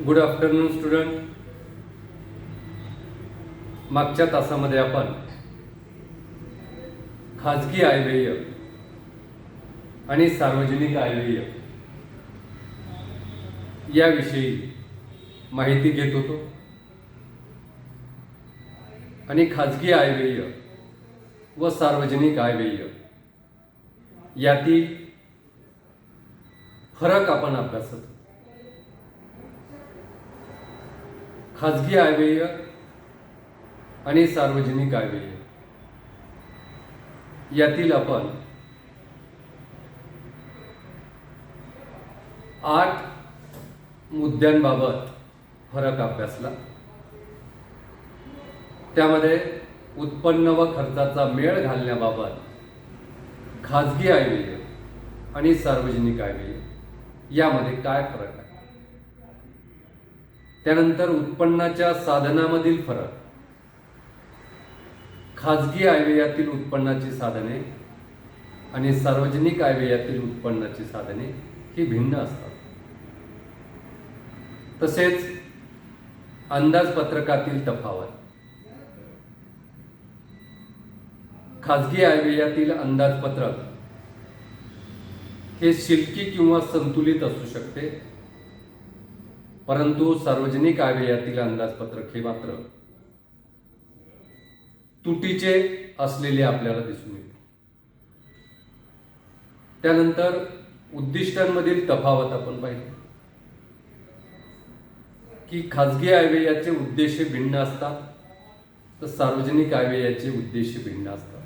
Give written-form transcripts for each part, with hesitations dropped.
Good afternoon student. मागच्या तासामध्ये आपण खाजगी आयव्यय आणि सार्वजनिक आयव्यय याविषयी माहिती घेत होतो आणि खाजगी आयव्यय व सार्वजनिक आयव्यय यातील फरक आपण अभ्यासत होतो. खाजगी आयव्यय आणि सार्वजनिक आयव्यय यातील आपण 8 मुद्द्यांबाबत फरक अभ्यासला. त्यामध्ये उत्पन्न व खर्चाचा मेळ घालण्याबाबत खाजगी आयव्यय आणि सार्वजनिक आयव्यय यामध्ये काय फरक आहे, त्यानंतर उत्पन्नाच्या साधनामधील फरक, खाजगी आयव्ययातील उत्पन्नाची साधने आणि सार्वजनिक आयव्ययातील उत्पन्नाची साधने ही भिन्न असतात. तसेच अंदाजपत्रकातील तफावत, खाजगी आयव्ययातील अंदाजपत्रक हे शिल्की किंवा संतुलित असू शकते, परंतु सार्वजनिक आयव्ययातील अंदाजपत्रक हे मात्र तुटीचे असलेले आपल्याला दिसून येते. त्यानंतर उद्दिष्टांमधील तफावत आपण पाहिले की खाजगी आयव्ययाचे उद्देश भिन्न असतात तर सार्वजनिक आयव्ययाचे उद्देश भिन्न असतात.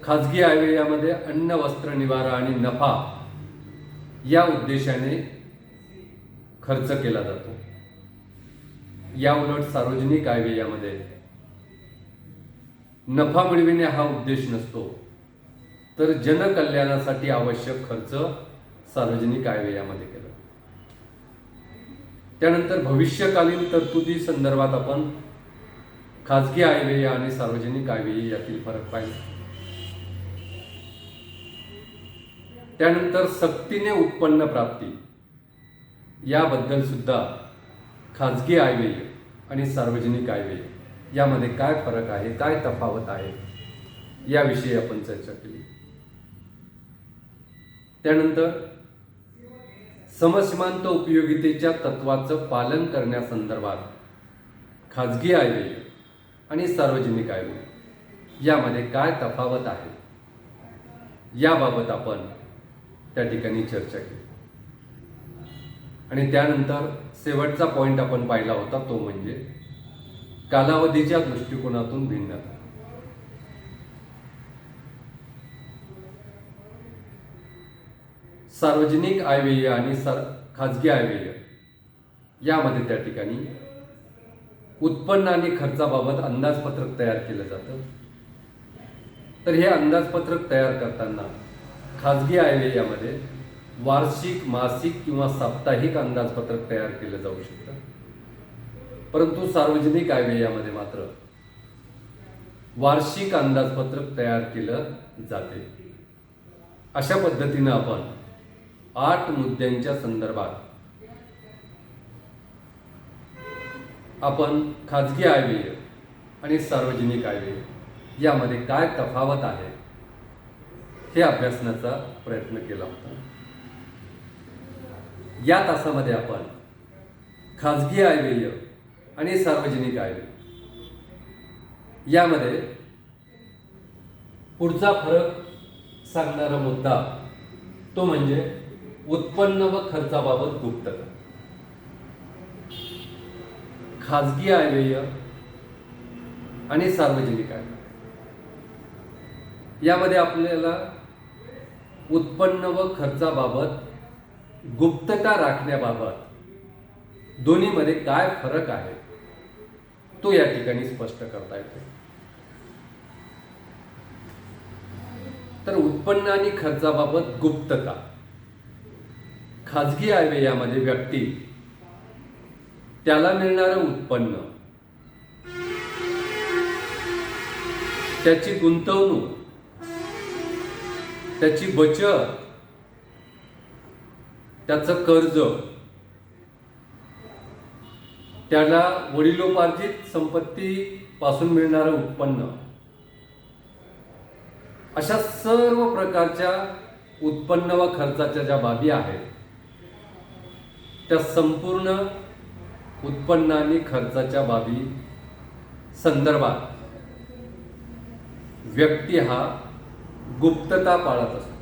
खाजगी आयव्ययामध्ये अन्न, वस्त्र, निवारा आणि नफा या उद्देशाने खर्च केला जातो. या उलट सार्वजनिक आयव्ययामध्ये नफा मिळविणे हा उद्देश नसतो, तर जनकल्याणासाठी आवश्यक खर्च सार्वजनिक आयव्ययामध्ये केला. त्यानंतर भविष्यकालीन तरतुदी संदर्भात आपण खाजगी आयव्यय आणि सार्वजनिक आयव्यय यातील फरक पाहिला. त्यानंतर सक्तीने उत्पन्न प्राप्ती याबद्दल सुद्धा खाजगी आयव्यय आणि सार्वजनिक आयव्यय यामध्ये काय फरक आहे, काय तफावत आहे याविषयी आपण चर्चा केली. त्यानंतर समसीमांत उपयोगितेच्या तत्वाचं पालन करण्यासंदर्भात खाजगी आयव्यय आणि सार्वजनिक आयव्यय यामध्ये काय तफावत आहे याबाबत आपण त्या ठिकाणी चर्चा केली. आणि त्यानंतर शेवटचा पॉइंट आपण पाहिला होता तो म्हणजे कालावधीच्या दृष्टिकोनातून भिन्नता. सार्वजनिक आयव्यय आणि खाजगी आयव्यय यामध्ये त्या ठिकाणी उत्पन्न आणि खर्चाबाबत अंदाजपत्रक तयार केलं जातं. तर हे अंदाजपत्रक तयार करताना खाजगी आयव्ययामध्ये वार्षिक, मासिक किंवा साप्ताहिक अंदाजपत्रक तयार केलं जाऊ शकतं, परंतु सार्वजनिक आयव्ययामध्ये मात्र वार्षिक अंदाजपत्रक तयार केलं जाते. अशा पद्धतीनं आपण 8 मुद्द्यांच्या संदर्भात आपण खाजगी आयव्यय आणि सार्वजनिक आयव्यय यामध्ये काय तफावत आहे हे अभ्यासण्याचा प्रयत्न केला होता. या तासामध्ये आपण खाजगी आयव्यय आणि सार्वजनिक आयव्यय यामध्ये पुढचा फरक सांगणारा मुद्दा तो म्हणजे उत्पन्न व खर्चाबाबत गुप्तता. खाजगी आयव्यय आणि सार्वजनिक आयव्यय यामध्ये आपल्याला उत्पन्न व खर्चाबाबत गुप्तता राखण्याबाबत दोन्हीमध्ये काय फरक आहे तो या ठिकाणी स्पष्ट करता येतो. तर उत्पन्न आणि खर्चाबाबत गुप्तता, खाजगी आयव्ययामध्ये व्यक्ती त्याला मिळणारं उत्पन्न, त्याची गुंतवणूक त्याची बचत, त्याचं कर्ज, त्याला वडिलोपार्जित संपत्तीपासून मिळणारं उत्पन्न, अशा सर्व प्रकारच्या उत्पन्न व खर्चाच्या ज्या बाबी आहेत त्या संपूर्ण उत्पन्न आणि खर्चाच्या बाबी संदर्भात व्यक्ती हा गुप्तता पाळत असतो.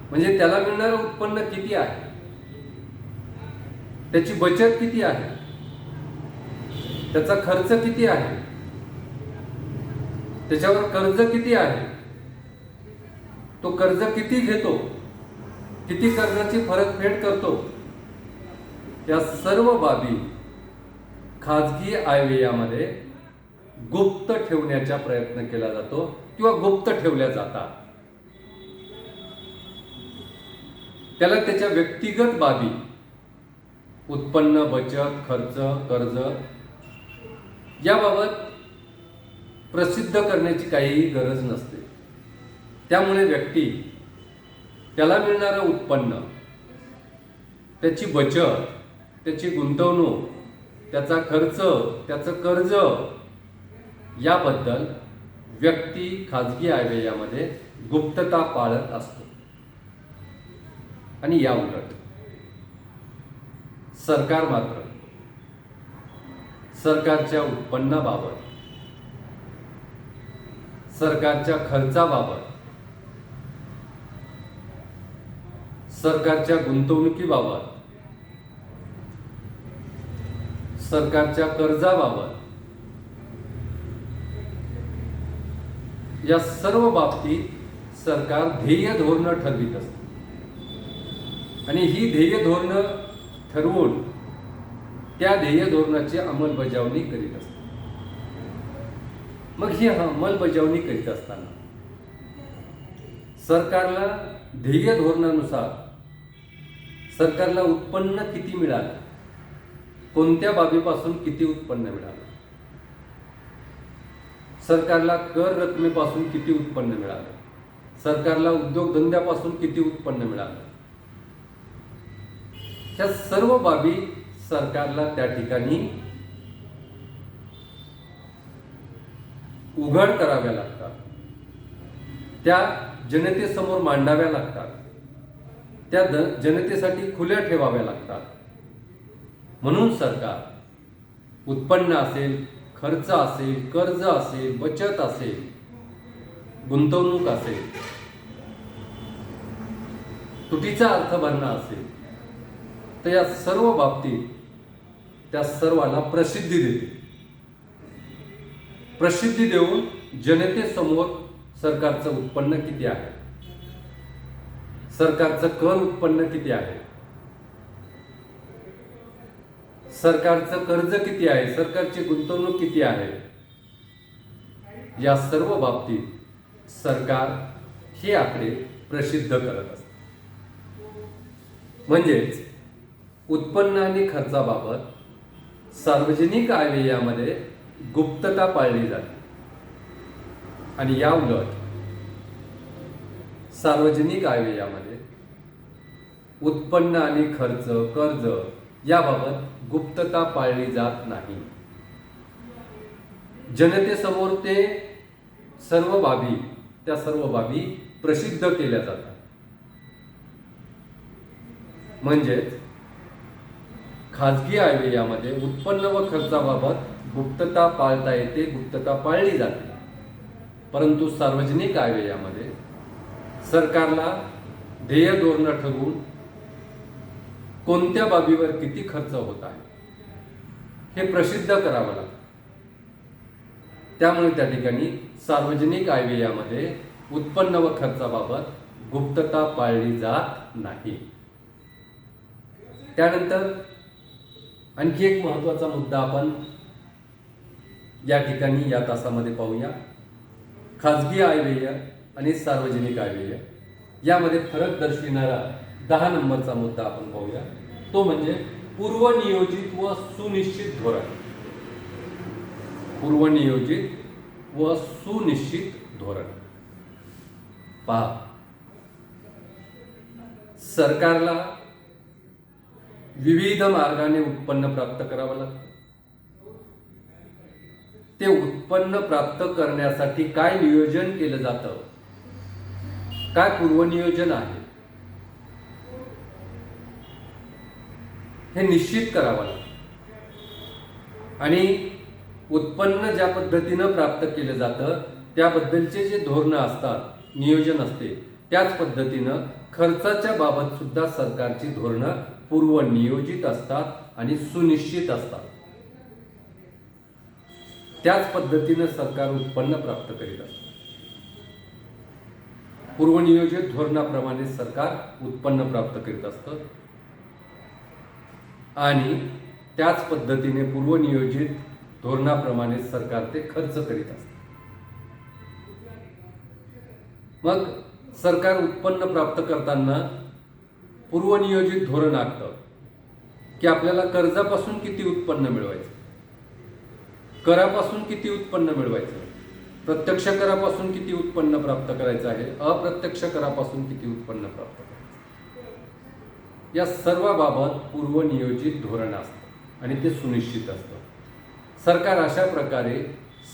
म्हणजे त्याला मिळणारं उत्पन्न किती आहे, त्याची बचत किती आहे, त्याचा खर्च किती आहे, त्याच्यावर कर्ज किती आहे, तो कर्ज किती घेतो, किती कर्जाची परतफेड करतो, या सर्व बाबी खाजगी आयव्ययामध्ये गुप्त ठेवण्याचा प्रयत्न केला जातो किंवा गुप्त ठेवल्या जातात. त्याला त्याच्या व्यक्तिगत बाबी, उत्पन्न, बचत, खर्च, कर्ज याबाबत प्रसिद्ध करण्याची काही गरज नसते. त्यामुळे व्यक्ती त्याला मिळणारं उत्पन्न, त्याची बचत, त्याची गुंतवणूक, त्याचा खर्च, त्याचं कर्ज याबद्दल व्यक्ती खाजगी आयव्ययामध्ये गुप्तता पाळत असतो. आणि या उलट सरकार मात्र सरकारच्या उत्पन्नाबाबत, सरकारच्या खर्चाबाबत, सरकारच्या गुंतवणुकीबाबत, सरकारच्या कर्जाबाबत या सर्व बाबतीत सरकार ध्येय धोरणं ठरवित असते. आणि ही ध्येय धोरणं ठरवून त्या ध्येय धोरणाची अंमलबजावणी करीत असते. मग ही अंमलबजावणी करीत असताना सरकारला ध्येय धोरणानुसार सरकारला उत्पन्न किती मिळालं, कोणत्या बाबीपासून किती उत्पन्न मिळालं, सरकारला कर रकमेपासून किती उत्पन्न मिळालं, सरकारला उद्योगधंद्यापासून किती उत्पन्न मिळालं, ह्या सर्व बाबी सरकारला त्या ठिकाणी उघड कराव्या लागतात, त्या जनतेसमोर मांडाव्या लागतात, त्या जनतेसाठी खुल्या ठेवाव्या लागतात. म्हणून सरकार उत्पन्न असेल, खर्च असेल, कर्ज असेल, बचत असेल, गुंतवणूक असेल, तुटीचा अर्थ भरणा असेल, तर या सर्व बाबतीत त्या सर्वाला प्रसिद्धी देते. प्रसिद्धी देऊन जनतेसमोर सरकारचं उत्पन्न किती आहे, सरकारचं कर उत्पन्न किती आहे, सरकारचं कर्ज किती आहे, सरकारची गुंतवणूक किती आहे, या सर्व बाबतीत सरकार हे आकडे प्रसिद्ध करत असते. म्हणजेच उत्पन्न आणि खर्चाबाबत सार्वजनिक आयव्ययामध्ये गुप्तता पाळली जाते. आणि या उलट सार्वजनिक आयव्ययामध्ये उत्पन्न आणि खर्च, कर्ज याबाबत गुप्तता पाळली जात नाही. जनतेसमोर ते सर्व बाबी, त्या सर्व बाबी प्रसिद्ध केल्या जातात. म्हणजेच खाजगी आयव्ययामध्ये उत्पन्न व खर्चाबाबत गुप्तता पाळता येते, गुप्तता पाळली जाते. परंतु सार्वजनिक आयव्ययामध्ये सरकारला ध्येय धोरणं ठरवून कोणत्या बाबीवर किती खर्च होत आहे हे प्रसिद्ध करावं लागतं. त्यामुळे त्या ठिकाणी सार्वजनिक आयव्ययामध्ये उत्पन्न व खर्चाबाबत गुप्तता पाळली जात नाही. त्यानंतर आणखी एक महत्त्वाचा मुद्दा आपण या ठिकाणी या तासामध्ये पाहूया. खाजगी आयव्यय आणि सार्वजनिक आयव्यय यामध्ये फरक दर्शविणारा 10 नंबरचा मुद्दा आपण पाहूया. तो म्हणजे पूर्वनियोजित व सुनिश्चित धोरण. पूर्वनियोजित व सुनिश्चित धोरण पहा, सरकारला विविध मार्गाने उत्पन्न प्राप्त करावं लागतं. ते उत्पन्न प्राप्त करण्यासाठी काय नियोजन केलं जातं, काय पूर्वनियोजन आहे, हे निश्चित करावं लागतं. आणि उत्पन्न ज्या पद्धतीनं प्राप्त केलं जातं त्याबद्दलचे जे धोरणं असतात, नियोजन असते, त्याच पद्धतीनं खर्चाच्या बाबत सुद्धा सरकारची धोरणं पूर्वनियोजित असतात आणि सुनिश्चित असतात. त्याच पद्धतीनं सरकार उत्पन्न प्राप्त करीत असतं. पूर्वनियोजित धोरणाप्रमाणे सरकार उत्पन्न प्राप्त करीत असतं आणि त्याच पद्धतीने पूर्वनियोजित धोरणाप्रमाणे सरकार ते खर्च करीत असतं. मग सरकार उत्पन्न प्राप्त करताना पूर्वनियोजित धोरण आखतं की आपल्याला कर्जापासून किती उत्पन्न मिळवायचं, करापासून किती उत्पन्न मिळवायचं, प्रत्यक्ष करापासून किती उत्पन्न प्राप्त करायचं आहे, अप्रत्यक्ष करापासून किती उत्पन्न प्राप्त करायचं, या सर्व बाबत पूर्वनियोजित धोरण असतं आणि ते सुनिश्चित असतं. सरकार अशा प्रकारे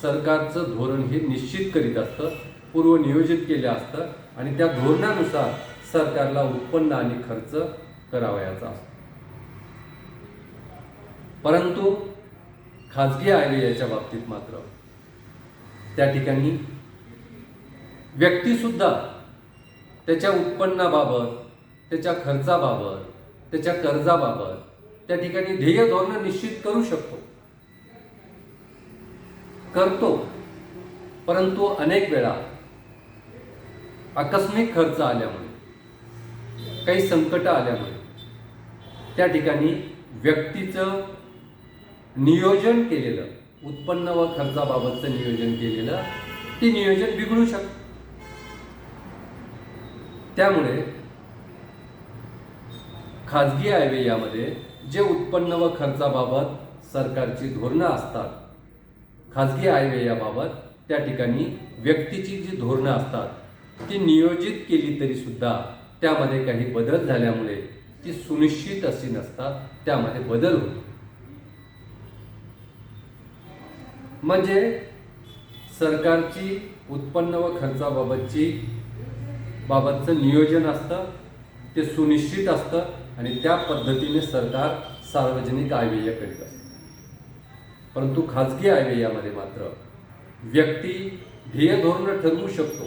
सरकारचं धोरण हे निश्चित करीत असतं, पूर्वनियोजित केलं असतं आणि त्या धोरणानुसार सरकारला उत्पन्न आणि खर्च करावयाचा असतो. परंतु खाजगी आयव्ययाच्या बाबतीत मात्र त्या ठिकाणी व्यक्तीसुद्धा त्याच्या उत्पन्नाबाबत, त्याच्या खर्चाबाबत, त्याच्या कर्जाबाबत त्या ठिकाणी ध्येय धोरण निश्चित करू शकतो, करतो. परंतु अनेक वेळा आकस्मिक खर्च आल्यामुळे, काही संकट आल्यामुळे त्या ठिकाणी व्यक्तीचं नियोजन केलेलं, उत्पन्न व खर्चाबाबतचं नियोजन केलेलं, ते नियोजन बिघडू शकतं. त्यामुळे खाजगी आयव्ययामध्ये जे उत्पन्न व खर्चाबाबत सरकारची धोरणं असतात, खाजगी आयव्ययाबाबत त्या ठिकाणी व्यक्तीची जी धोरणं असतात ती नियोजित केली तरी सुद्धा त्यामध्ये काही बदल झाल्यामुळे ती सुनिश्चित अशी नसतात, त्यामध्ये बदल होतो. म्हणजे सरकारची उत्पन्न व खर्चाबाबतचं नियोजन असतं, ते सुनिश्चित असतं आणि त्या पद्धतीने सरकार सार्वजनिक आयव्यय करीत असतं. परंतु खाजगी आयव्ययामध्ये मात्र व्यक्ती ध्येय धोरण ठरवू शकतो,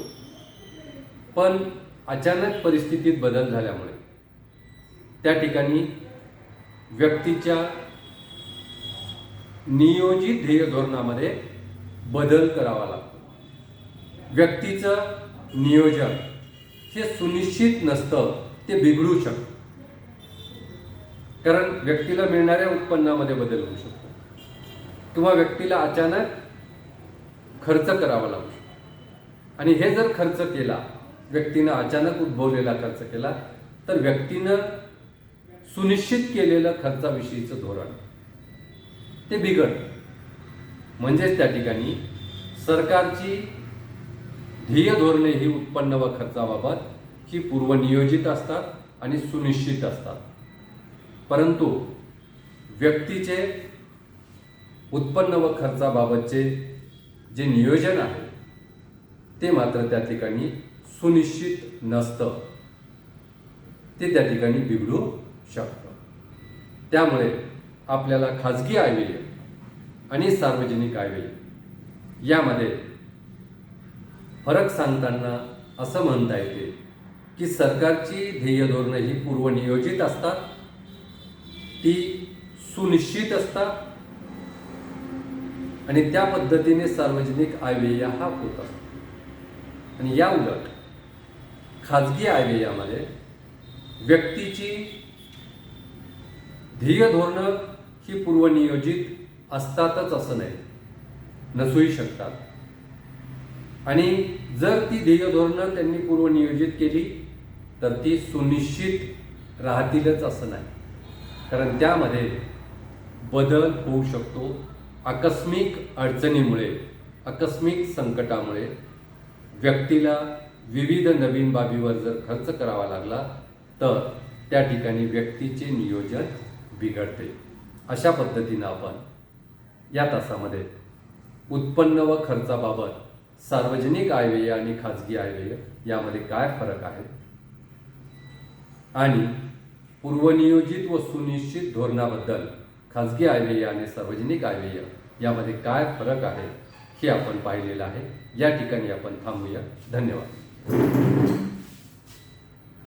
पण अचानक परिस्थितीत बदल झाल्यामुळे त्या ठिकाणी व्यक्तीच्या नियोजित ध्येय धोरणामध्ये बदल करावा लागतो. व्यक्तीचं नियोजन हे सुनिश्चित नसतं, ते बिघडू शकतं. कारण व्यक्तीला मिळणाऱ्या उत्पन्नामध्ये बदल होऊ शकतो किंवा व्यक्तीला अचानक खर्च करावा लागू शकतो. आणि हे जर खर्च केला, व्यक्तीनं अचानक उद्भवलेला खर्च केला, तर व्यक्तीनं सुनिश्चित केलेलं खर्चाविषयीचं धोरण ते बिघडतं. म्हणजेच त्या ठिकाणी सरकारची ध्येय धोरणे ही उत्पन्न व खर्चाबाबत ही पूर्वनियोजित असतात आणि सुनिश्चित असतात. परंतु व्यक्तीचे उत्पन्न व खर्चाबाबतचे जे नियोजन आहे ते मात्र त्या ठिकाणी सुनिश्चित नसतं, ते त्या ठिकाणी बिघडू शकतं. त्यामुळे आपल्याला खाजगी आयव्यय आणि सार्वजनिक आयव्यय यामध्ये फरक सांगताना असं म्हणता येते की सरकारची ध्येय धोरणं ही पूर्वनियोजित असतात, ती सुनिश्चित असतात आणि त्या पद्धतीने सार्वजनिक आयव्यय हा होत असतो. आणि या उलट खाजगी आयव्ययामध्ये व्यक्तीची ध्येय धोरणं ही पूर्वनियोजित असतातच असं नाही, नसूही शकतात. आणि जर ती ध्येय धोरणं त्यांनी पूर्वनियोजित केली तर ती सुनिश्चित राहतीलच असं नाही, कारण त्यामध्ये बदल होऊ शकतो. आकस्मिक अडचणीमुळे, आकस्मिक संकटामुळे व्यक्तीला विविध नवीन बाबीवर जर खर्च करावा लागला तर त्या ठिकाणी व्यक्तीचे नियोजन बिघडते. अशा पद्धतीनं आपण या तासामध्ये उत्पन्न व खर्चाबाबत सार्वजनिक आयव्यय आणि खाजगी आयव्यय यामध्ये काय फरक आहे आणि पूर्वनियोजित व सुनिश्चित धोरणाबद्दल खाजगी आयव्यय आणि सार्वजनिक आयव्यय यामध्ये काय फरक आहे हे आपण पाहिलेलं आहे. या ठिकाणी आपण थांबूया. धन्यवाद.